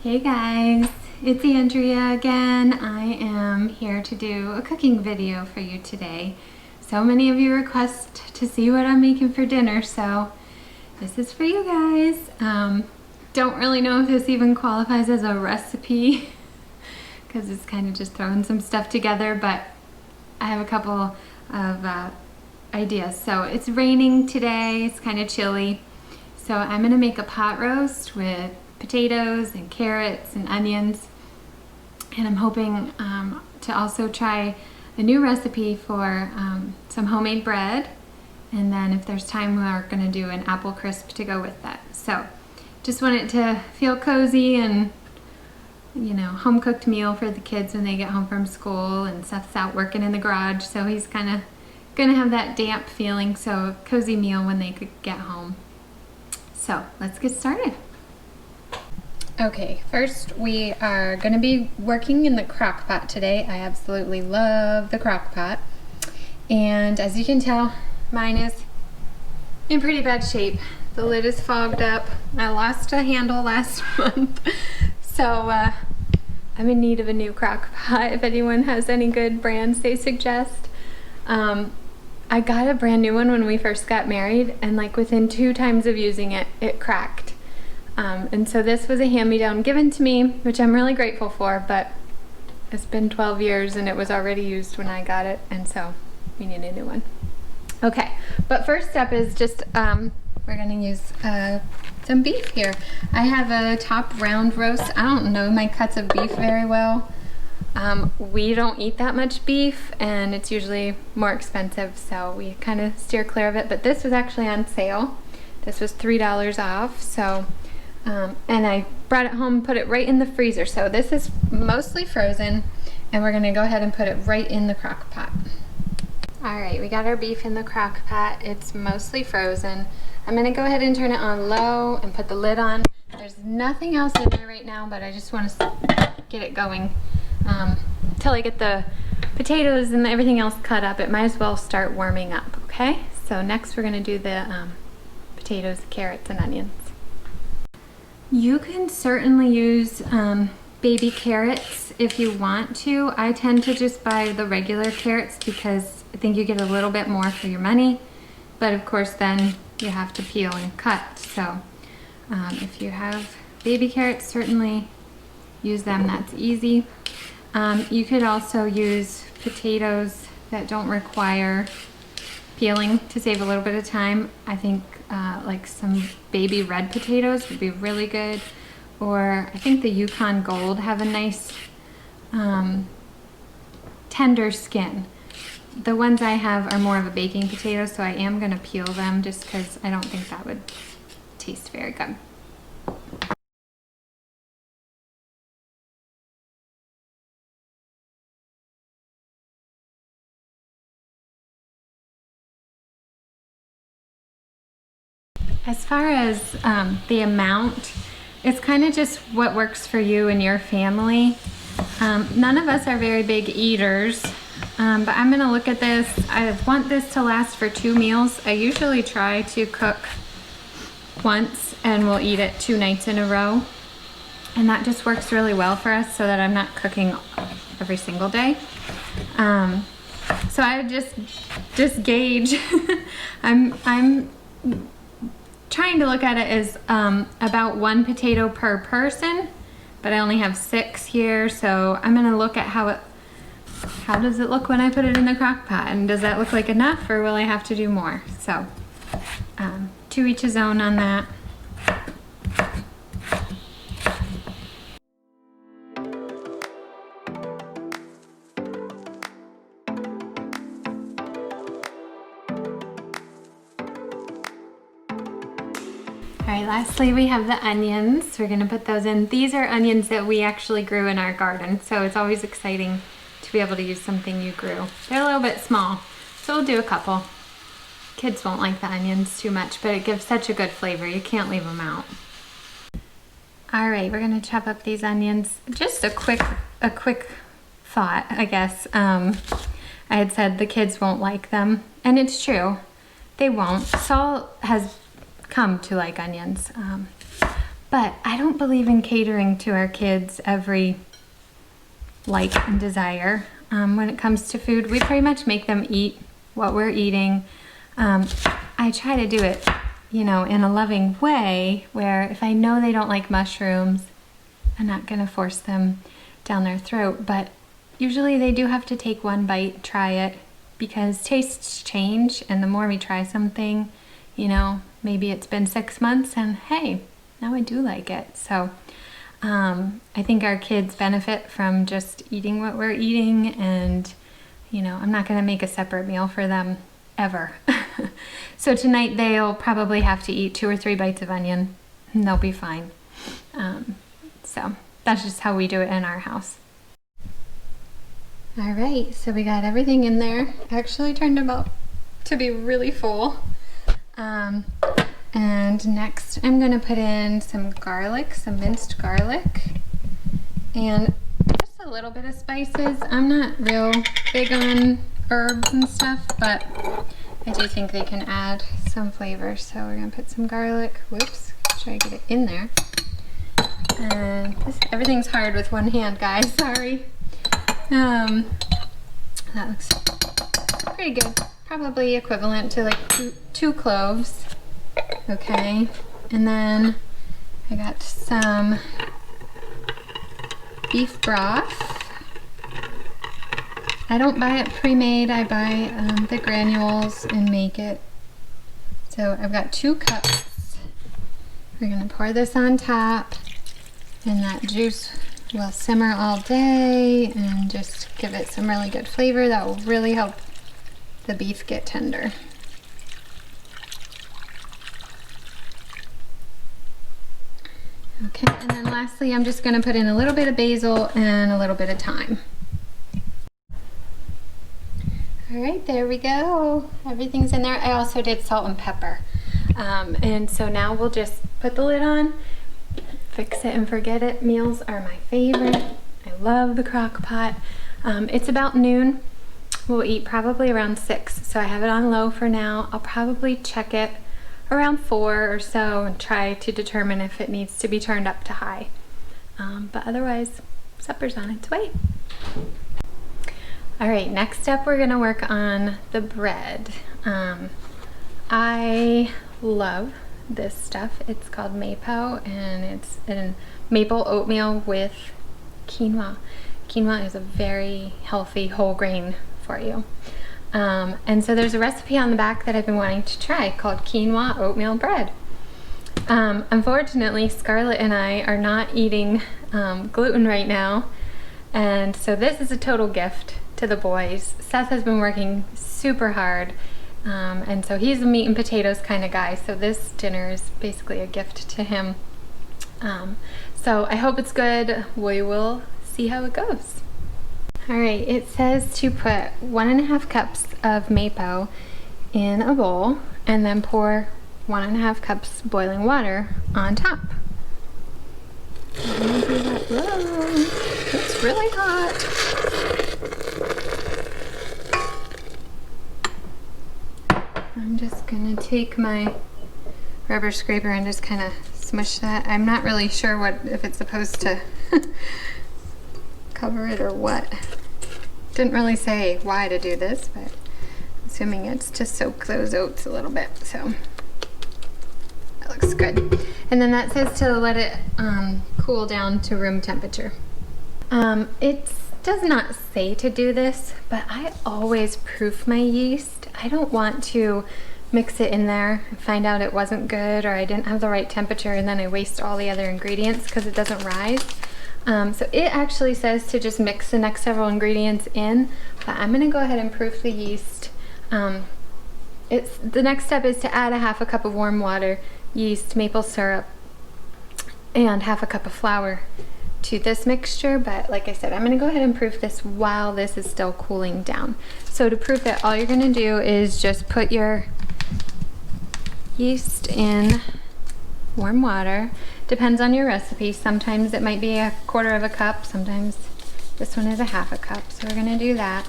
Hey guys, it's Andrea again. I am here to do a cooking video for you today. So many of you request to see what I'm making for dinner, so this is for you guys. Don't really know if this even qualifies as a recipe because it's kind of just throwing some stuff together, but I have a couple of ideas. So it's raining today, it's kind of chilly. So I'm gonna make a pot roast with potatoes and carrots and onions. And I'm hoping to also try a new recipe for some homemade bread. And then if there's time, we're gonna do an apple crisp to go with that. So just want it to feel cozy and, you know, home cooked meal for the kids when they get home from school, and Seth's out working in the garage, so he's kind of gonna have that damp feeling, so a cozy meal when they could get home. So let's get started. Okay, first we are going to be working in the crock pot today. I absolutely love the crock pot. And as you can tell, mine is in pretty bad shape. The lid is fogged up. I lost a handle last month. So I'm in need of a new crock pot if anyone has any good brands they suggest. I got a brand new one when we first got married, and like within 2 times of using it, it cracked. And so this was a hand-me-down given to me, which I'm really grateful for, but it's been 12 years and it was already used when I got it, and so we need a new one. Okay, but first step is just, we're gonna use some beef here. I have a top round roast. I don't know my cuts of beef very well. We don't eat that much beef, and it's usually more expensive, so we kind of steer clear of it, but this was actually on sale. This was $3 off, so and I brought it home and put it right in the freezer. So this is mostly frozen, and we're gonna go ahead and put it right in the crock pot. All right, we got our beef in the crock pot. It's mostly frozen. I'm gonna go ahead and turn it on low and put the lid on. There's nothing else in there right now, but I just want to get it going till I get the potatoes and everything else cut up. It might as well start warming up, okay? So next we're gonna do the potatoes, carrots, and onions. You can certainly use baby carrots if you want to. I tend to just buy the regular carrots because I think you get a little bit more for your money, but of course then you have to peel and cut. So if you have baby carrots, certainly use them. That's easy. You could also use potatoes that don't require peeling to save a little bit of time. I think like some baby red potatoes would be really good, or I think the Yukon Gold have a nice tender skin. The ones I have are more of a baking potato, so I am going to peel them just because I don't think that would taste very good. As far as the amount, it's kind of just what works for you and your family. None of us are very big eaters, but I'm gonna look at this. I want this to last for 2 meals. I usually try to cook once and we'll eat it 2 nights in a row. And that just works really well for us so that I'm not cooking every single day. So I would just gauge. I'm trying to look at it as about 1 potato per person, but I only have 6 here, so I'm gonna look at how does it look when I put it in the crock pot, and does that look like enough, or will I have to do more? So to each his own on that. All right, lastly we have the onions. We're gonna put those in. These are onions that we actually grew in our garden, so it's always exciting to be able to use something you grew. They're a little bit small, so we'll do a couple. Kids won't like the onions too much, but it gives such a good flavor, you can't leave them out. All right, we're gonna chop up these onions. Just a quick thought, I guess. I had said the kids won't like them, and it's true, they won't. Saul has come to like onions, But I don't believe in catering to our kids every like and desire. When it comes to food, we pretty much make them eat what we're eating. I try to do it, you know, in a loving way where if I know they don't like mushrooms, I'm not gonna force them down their throat, but usually they do have to take one bite, try it, because tastes change, and the more we try something, you know, maybe it's been 6 months and hey, now I do like it. So I think our kids benefit from just eating what we're eating, and you know, I'm not gonna make a separate meal for them ever. So tonight they'll probably have to eat 2 or 3 bites of onion and they'll be fine. So that's just how we do it in our house. All right, so we got everything in there. Actually turned out to be really full. And next I'm gonna put in some garlic, some minced garlic, and just a little bit of spices. I'm not real big on herbs and stuff, but I do think they can add some flavor. So we're gonna put some garlic. Whoops, try to get it in there. And everything's hard with one hand, guys, sorry. That looks pretty good. Probably equivalent to like two cloves. Okay, and then I got some beef broth. I don't buy it pre-made, I buy the granules and make it. So I've got 2 cups. We're gonna pour this on top, and that juice will simmer all day and just give it some really good flavor that will really help the beef get tender. Okay, and then lastly, I'm just gonna put in a little bit of basil and a little bit of thyme. All right, there we go. Everything's in there. I also did salt and pepper. And so now we'll just put the lid on, fix it and forget it. Meals are my favorite. I love the crock pot. It's about noon. We'll eat probably around 6. So I have it on low for now. I'll probably check it around 4 or so and try to determine if it needs to be turned up to high. But otherwise, supper's on its way. All right, next up we're gonna work on the bread. I love this stuff. It's called mapo, and it's in maple oatmeal with quinoa. Quinoa is a very healthy whole grain for you. And so there's a recipe on the back that I've been wanting to try called quinoa oatmeal bread. Unfortunately, Scarlett and I are not eating gluten right now, and so this is a total gift to the boys. Seth has been working super hard, and so he's a meat and potatoes kind of guy, so this dinner is basically a gift to him. So I hope it's good. We will see how it goes. All right, it says to put 1.5 cups of mapo in a bowl and then pour 1.5 cups boiling water on top. I'm gonna do that low. It's really hot. I'm just gonna take my rubber scraper and just kind of smush that. I'm not really sure if it's supposed to cover it or what. Didn't really say why to do this, but I'm assuming it's to soak those oats a little bit, so that looks good. And then that says to let it cool down to room temperature. It does not say to do this, but I always proof my yeast. I don't want to mix it in there and find out it wasn't good or I didn't have the right temperature and then I waste all the other ingredients because it doesn't rise. So it actually says to just mix the next several ingredients in, but I'm gonna go ahead and proof the yeast. The next step is to add 1/2 cup of warm water, yeast, maple syrup, and 1/2 cup of flour to this mixture, but like I said, I'm gonna go ahead and proof this while this is still cooling down. So to proof it, all you're gonna do is just put your yeast in warm water. Depends on your recipe. Sometimes it might be 1/4 cup, sometimes this one is 1/2 cup. So we're gonna do that.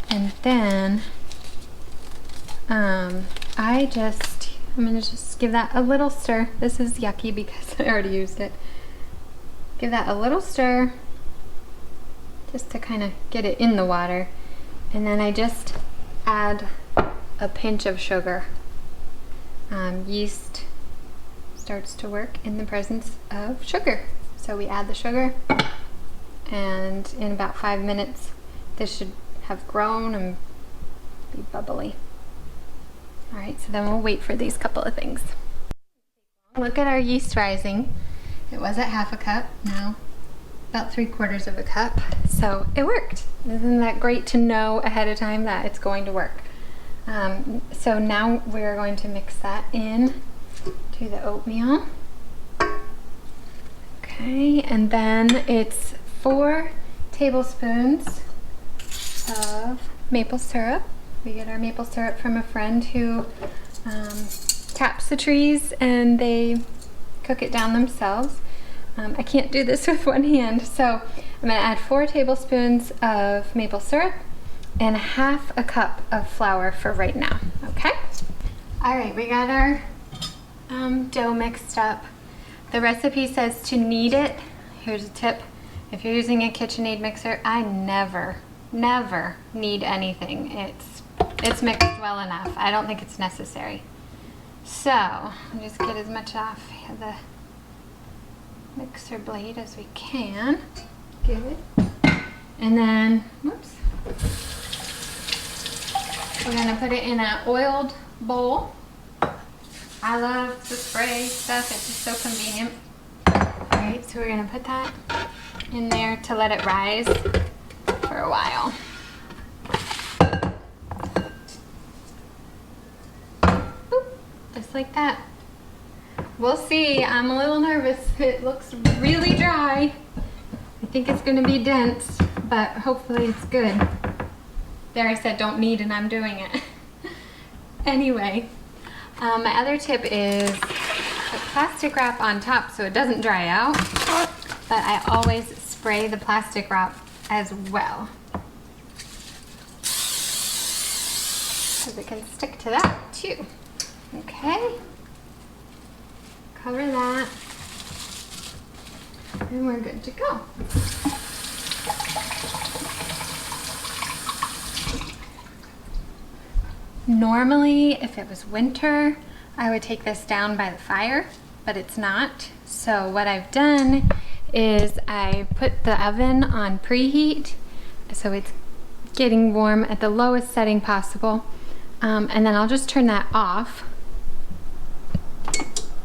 And then I just I'm gonna just give that a little stir. This is yucky because I already used it. Give that a little stir just to kind of get it in the water. And then I just add a pinch of sugar. Yeast starts to work in the presence of sugar. So we add the sugar, and in about 5 minutes, this should have grown and be bubbly. All right, so then we'll wait for these couple of things. Look at our yeast rising. It was at half a cup, now about 3/4 of a cup. So it worked. Isn't that great to know ahead of time that it's going to work? So now we're going to mix that in to the oatmeal. Okay, and then it's 4 tablespoons of maple syrup. We get our maple syrup from a friend who taps the trees and they cook it down themselves. I can't do this with one hand, so I'm gonna add 4 tablespoons of maple syrup and 1/2 cup of flour for right now, okay? All right, we got our dough mixed up. The recipe says to knead it. Here's a tip. If you're using a KitchenAid mixer, I never knead anything. It's mixed well enough. I don't think it's necessary. So, just get as much off the mixer blade as we can. Good. And then, whoops. We're gonna put it in an oiled bowl. I love the spray stuff, it's just so convenient. All right, so we're gonna put that in there to let it rise for a while. Boop, just like that. We'll see, I'm a little nervous. It looks really dry. I think it's gonna be dense, but hopefully it's good. There, I said don't knead and I'm doing it. Anyway, my other tip is put plastic wrap on top so it doesn't dry out, but I always spray the plastic wrap as well, because it can stick to that too. Okay, cover that, and we're good to go. Normally, if it was winter, I would take this down by the fire, but it's not. So what I've done is I put the oven on preheat, so it's getting warm at the lowest setting possible. And then I'll just turn that off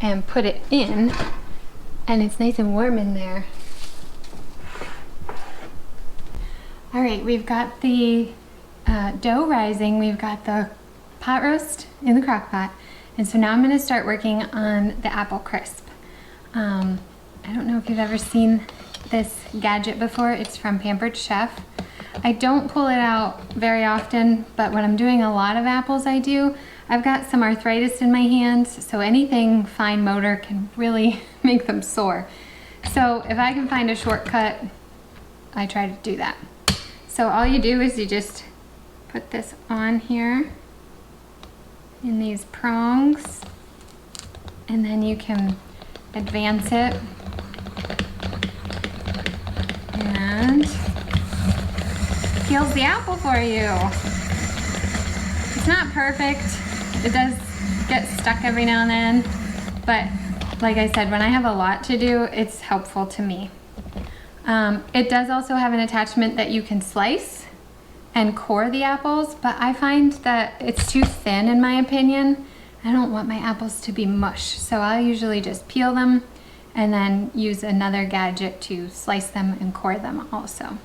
and put it in, and it's nice and warm in there. All right, we've got the dough rising, we've got the pot roast in the crock pot, and so now I'm going to start working on the apple crisp. I don't know if you've ever seen this gadget before. It's from Pampered Chef. I don't pull it out very often, but when I'm doing a lot of apples, I do. I've got some arthritis in my hands, so anything fine motor can really make them sore. So if I can find a shortcut, I try to do that. So all you do is you just put this on here in these prongs, and then you can advance it and peels the apple for you. It's not perfect. It does get stuck every now and then, but like I said, when I have a lot to do, it's helpful to me. It does also have an attachment that you can slice and core the apples, but I find that it's too thin in my opinion. I don't want my apples to be mush, so I'll usually just peel them and then use another gadget to slice them and core them also.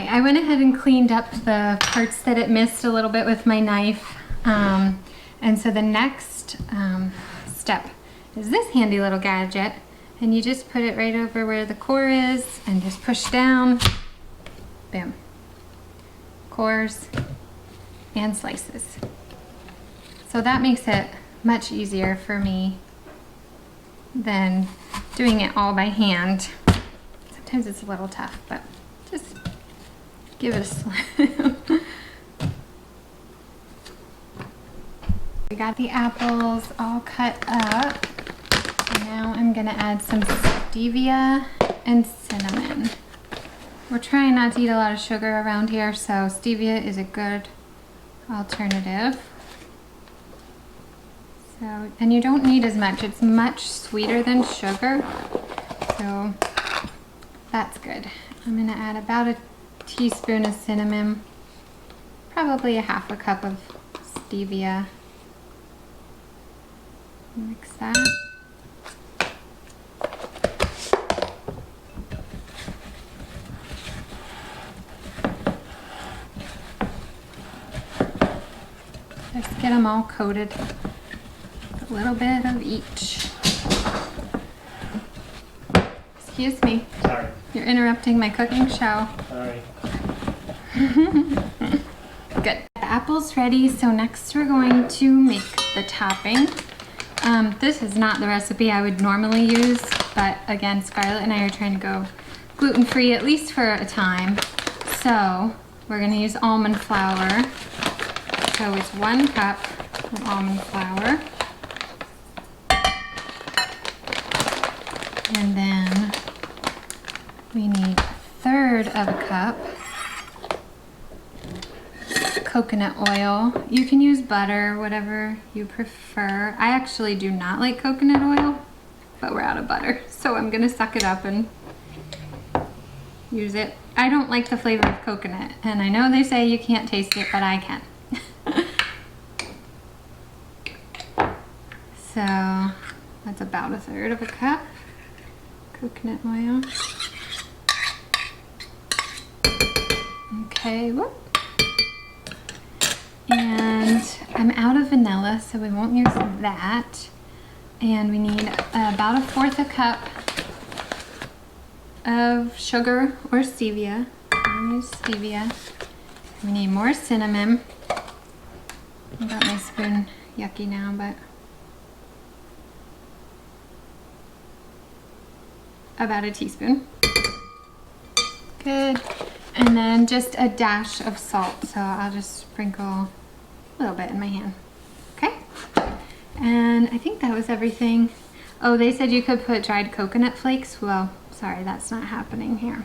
I went ahead and cleaned up the parts that it missed a little bit with my knife. And so the next step is this handy little gadget. And you just put it right over where the core is and just push down. Boom. Cores and slices. So that makes it much easier for me than doing it all by hand. Sometimes it's a little tough, but just give it a slam. We got the apples all cut up. And now I'm gonna add some stevia and cinnamon. We're trying not to eat a lot of sugar around here, so stevia is a good alternative. So, and you don't need as much. It's much sweeter than sugar, so that's good. I'm gonna add about a teaspoon of cinnamon, probably a half a cup of stevia. Mix that. Just get them all coated. A little bit of each. Excuse me. Sorry. You're interrupting my cooking show. Sorry. Good. The apple's ready, so next we're going to make the topping. This is not the recipe I would normally use, but again, Scarlett and I are trying to go gluten-free, at least for a time. So we're gonna use almond flour. So it's 1 cup of almond flour. And then we need 1/3 of a cup coconut oil. You can use butter, whatever you prefer. I actually do not like coconut oil, but we're out of butter, so I'm gonna suck it up and use it. I don't like the flavor of coconut, and I know they say you can't taste it, but I can. So that's about 1/3 of a cup coconut oil. Okay, whoop. And I'm out of vanilla, so we won't use that. And we need about 1/4 a cup of sugar or stevia. I'm gonna use stevia. We need more cinnamon. I got my spoon yucky now, but about a teaspoon. Good. And then just a dash of salt. So I'll just sprinkle a little bit in my hand. Okay. And I think that was everything. Oh, they said you could put dried coconut flakes. Well, sorry, that's not happening here.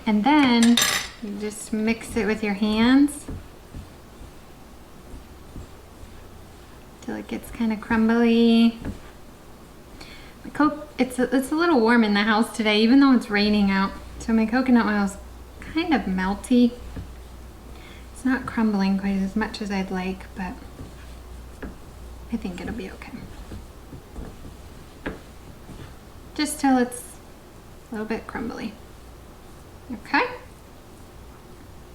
And then you just mix it with your hands till it gets kind of crumbly. It's a little warm in the house today, even though it's raining out. So my coconut oil is kind of melty. It's not crumbling quite as much as I'd like, but I think it'll be okay. Just till it's a little bit crumbly. Okay.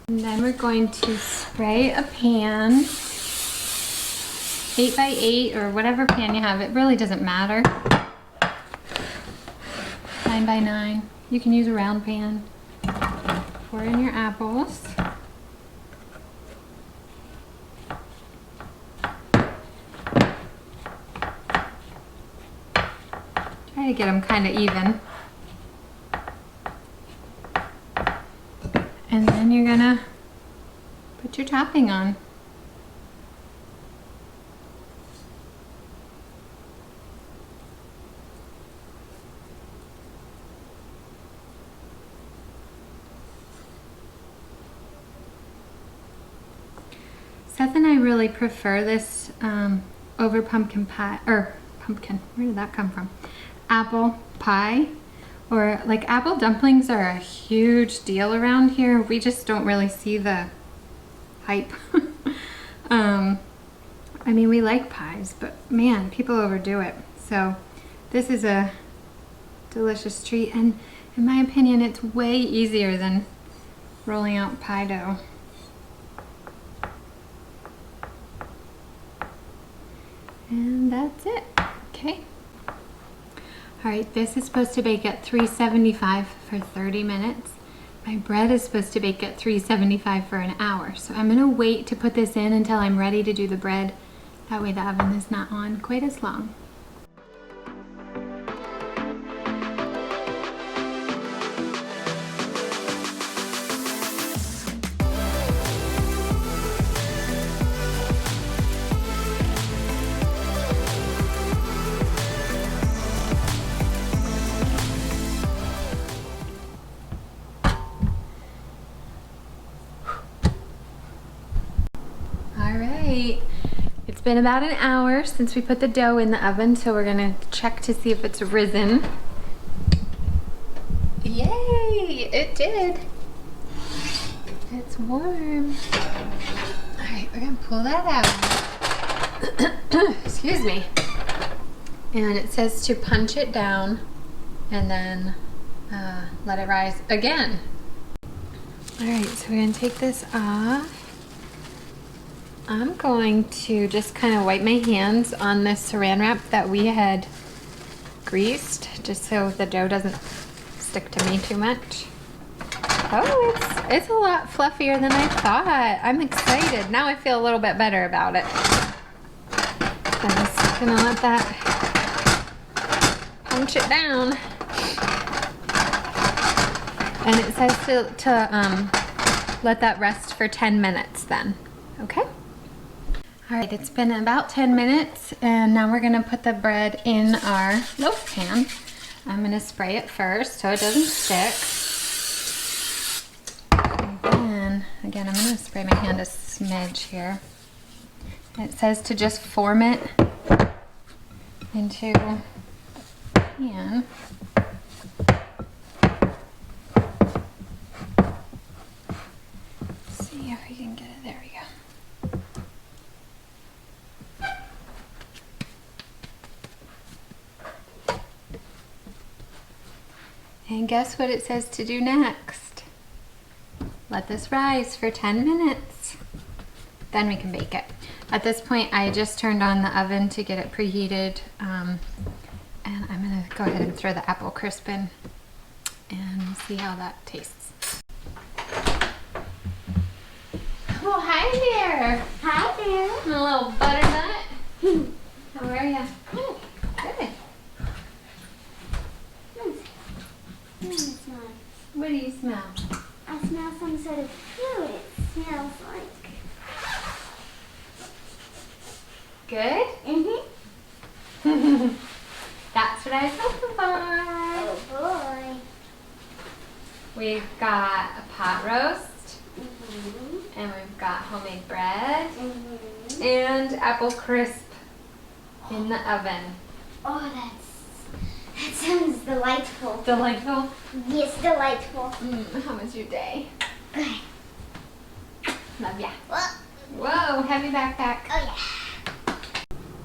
And then we're going to spray a pan, 8 by 8 or whatever pan you have. It really doesn't matter. 9 by 9. You can use a round pan. Pour in your apples. Try to get them kind of even. And then you're gonna put your topping on. Seth and I really prefer this over pumpkin pie, or pumpkin, where did that come from? Apple pie, or like apple dumplings are a huge deal around here. We just don't really see the hype. I mean, we like pies, but man, people overdo it. So this is a delicious treat, and in my opinion, it's way easier than rolling out pie dough. And that's it. Okay. All right, this is supposed to bake at 375 for 30 minutes. My bread is supposed to bake at 375 for an hour. So I'm gonna wait to put this in until I'm ready to do the bread That way the oven is not on quite as long. It's been about an hour since we put the dough in the oven, so we're gonna check to see if it's risen. Yay, it did. It's warm. All right, we're gonna pull that out. Excuse me. And it says to punch it down and then let it rise again. All right, so we're gonna take this off. I'm going to just kind of wipe my hands on this saran wrap that we had greased, just so the dough doesn't stick to me too much. Oh, it's a lot fluffier than I thought. I'm excited. Now I feel a little bit better about it. I'm just gonna let that punch it down. And it says to let that rest for 10 minutes then, okay? All right, it's been about 10 minutes and now we're gonna put the bread in our loaf pan. I'm gonna spray it first so it doesn't stick. And then, again, I'm gonna spray my hand a smidge here. It says to just form it into a pan. Let's see if we can get it, there we go. And guess what it says to do next? Let this rise for 10 minutes. Then we can bake it. At this point, I just turned on the oven to get it preheated. And I'm gonna go ahead and throw the apple crisp in and see how that tastes. Oh, hi there. Hi there. A little butternut. How are ya? Good. Good. Smell. What do you smell? I smell some sort of food. It smells like. Good? Mm-hmm. That's what I was hoping for. Oh boy. We've got a pot roast, Mm-hmm. and we've got homemade bread, Mm-hmm. and apple crisp in the oven. Oh, that sounds delightful. Delightful? Yes, delightful. How was your day? Good. Love ya. Well, Whoa, heavy backpack. oh yeah.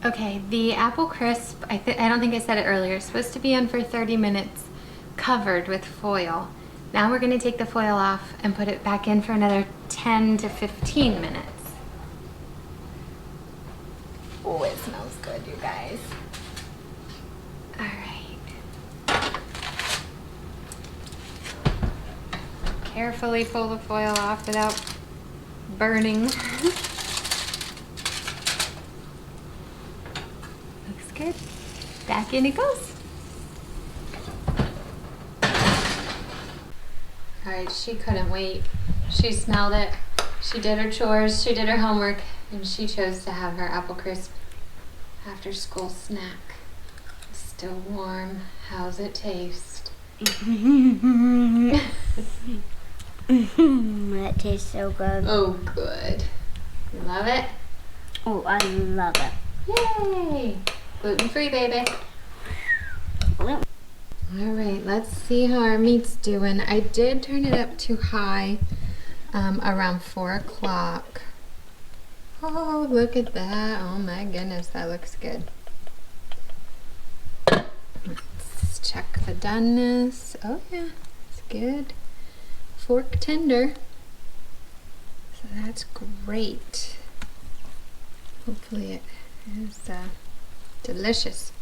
Okay, the apple crisp, I don't think I said it earlier, it's supposed to be on for 30 minutes covered with foil. Now we're gonna take the foil off and put it back in for another 10 to 15 minutes. Oh, it smells good, you guys. All right. Carefully pull the foil off without burning. Looks good. Back in it goes. All right, she couldn't wait. She smelled it. She did her chores, she did her homework, and she chose to have her apple crisp after school snack. It's still warm. How's it taste? That tastes so good. Oh, good. You love it? Oh, I love it. Yay! Gluten-free, baby. Well, All right, let's see how our meat's doing. I did turn it up too high around 4 o'clock. Oh, look at that. Oh my goodness, that looks good. Let's check the doneness. Oh yeah, it's good. Fork tender. So that's great. Hopefully it is delicious.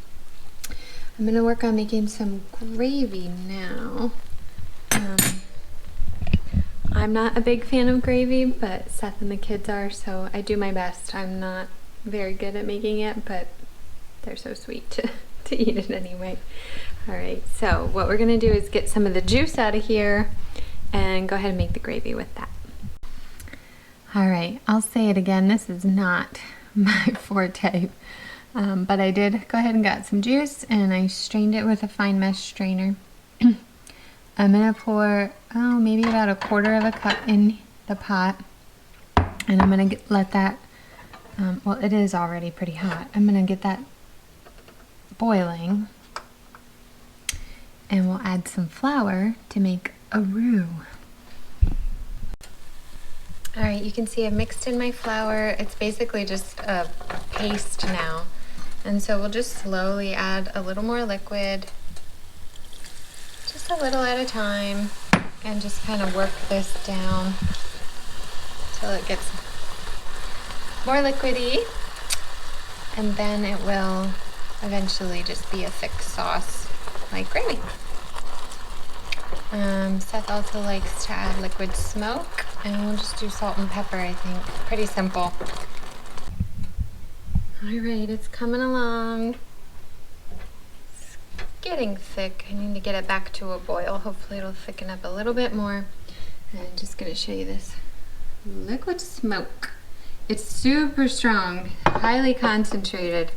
I'm gonna work on making some gravy now. I'm not a big fan of gravy, but Seth and the kids are, so I do my best. I'm not very good at making it, but they're so sweet to eat it anyway. All right, so what we're gonna do is get some of the juice out of here and go ahead and make the gravy with that. All right, I'll say it again, this is not my forte, but I did go ahead and got some juice and I strained it with a fine mesh strainer. I'm gonna pour, maybe about 1/4 of a cup in the pot, and I'm gonna let that, well, it is already pretty hot. I'm gonna get that boiling, and we'll add some flour to make a roux. All right, you can see I've mixed in my flour. It's basically just a paste now. And so we'll just slowly add a little more liquid, just a little at a time, and just kind of work this down till it gets more liquidy. And then it will eventually just be a thick sauce like gravy. Seth also likes to add liquid smoke, and we'll just do salt and pepper, I think. Pretty simple. All right, it's coming along. It's getting thick. I need to get it back to a boil. Hopefully it'll thicken up a little bit more. And I'm just gonna show you this liquid smoke. It's super strong, highly concentrated.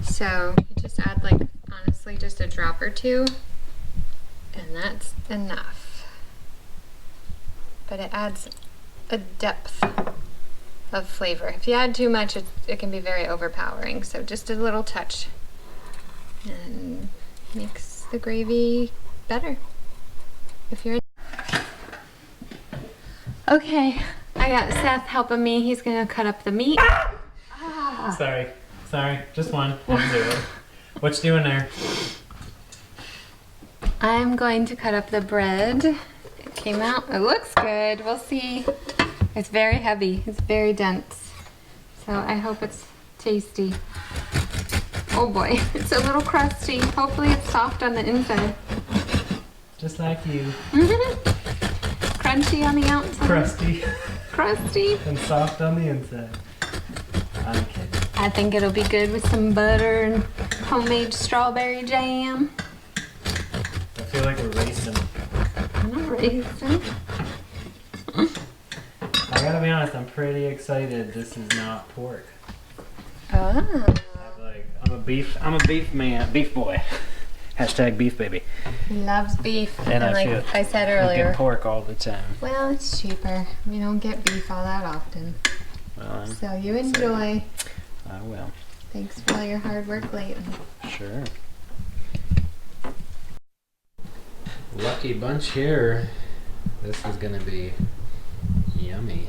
So you just add, like, honestly, just a drop or two, and that's enough. But it adds a depth of flavor. If you add too much, it can be very overpowering. So just a little touch and makes the gravy better. If you're okay, I got Seth helping me. He's gonna cut up the meat. Sorry, just one. I'll do it. What you doing there? I'm going to cut up the bread. It came out, it looks good. We'll see. It's very heavy, it's very dense. So I hope it's tasty. Oh boy, it's a little crusty. Hopefully it's soft on the inside. Just like you. Crunchy on the outside. Crusty. And soft on the inside. I'm kidding. I think it'll be good with some butter and homemade strawberry jam. I feel like we're racing. I'm not racing. I gotta be honest, I'm pretty excited. This is not pork. Oh. I'm a beef man, beef boy. Hashtag beef baby. He loves beef. And like I said earlier, get pork all the time. well, it's cheaper. We don't get beef all that often. Well, So you enjoy. I will. Thanks for all your hard work lately. Sure. Lucky bunch here. This is gonna be yummy.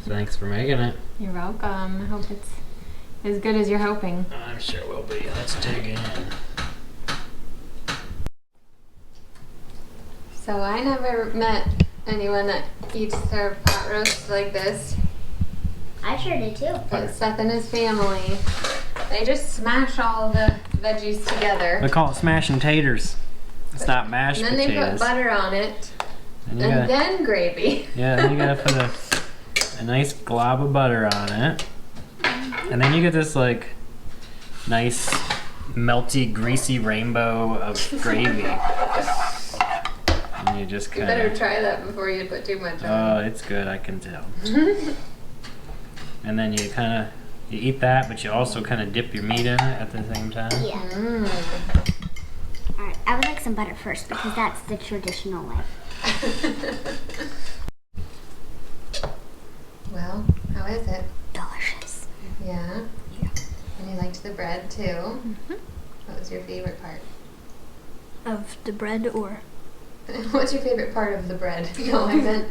Thanks for making it. You're welcome. I hope it's as good as you're hoping. I'm sure it will be. Let's dig in. So I never met anyone that eats their pot roast like this. I sure did too. But Seth and his family, they just smash all the veggies together. They call it smashing taters. It's not mashed And then potatoes. they put butter on it. And you And gotta, then gravy. yeah, then you gotta put a nice glob of butter on it. And then you get this like nice melty greasy rainbow of gravy. And you just You kind better of, try that before you put too much on. oh, it's good, I can tell. And then you kind of, you eat that, but you also kind of dip your meat in it at the same time. Yeah. Alright, I would like some butter first because that's the traditional way. Well, how is it? Delicious. Yeah? Yeah. And you liked the bread too? Mm-hmm. What was your favorite part? Of the bread or? What's your favorite part of the bread? No, I meant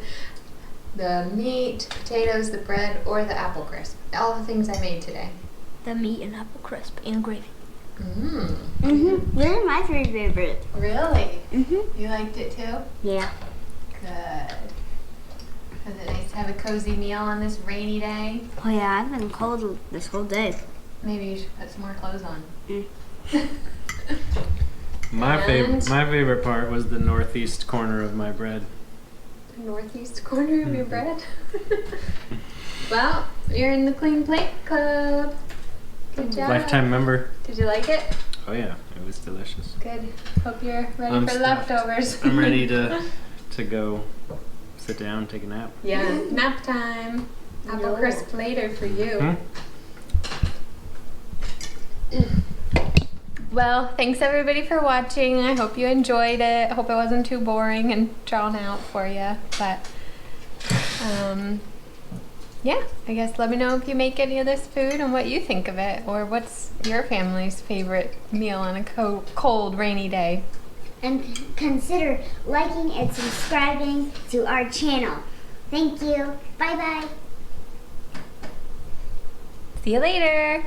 the meat, potatoes, the bread, or the apple crisp. All the things I made today. The meat and apple crisp and gravy. Mmm. Mm-hmm. They're my three favorite. Really? Mm-hmm. You liked it too? Yeah. Good. Was it nice to have a cozy meal on this rainy day? Oh yeah, I've been cold this whole day. Maybe you should put some more clothes on. My And- favorite part was the northeast corner of my bread. The northeast corner of your bread? Well, you're in the Clean Plate Club. Good job. Lifetime member. Did you like it? Oh yeah, it was delicious. Good. Hope you're ready I'm for stuffed. leftovers. I'm ready to go sit down, take a nap. Yeah, nap time. Apple crisp later for you. Well, thanks everybody for watching. I hope you enjoyed it. I hope it wasn't too boring and drawn out for you. But, yeah, I guess let me know if you make any of this food and what you think of it, or what's your family's favorite meal on a cold, rainy day. And consider liking and subscribing to our channel. Thank you. Bye-bye. See you later.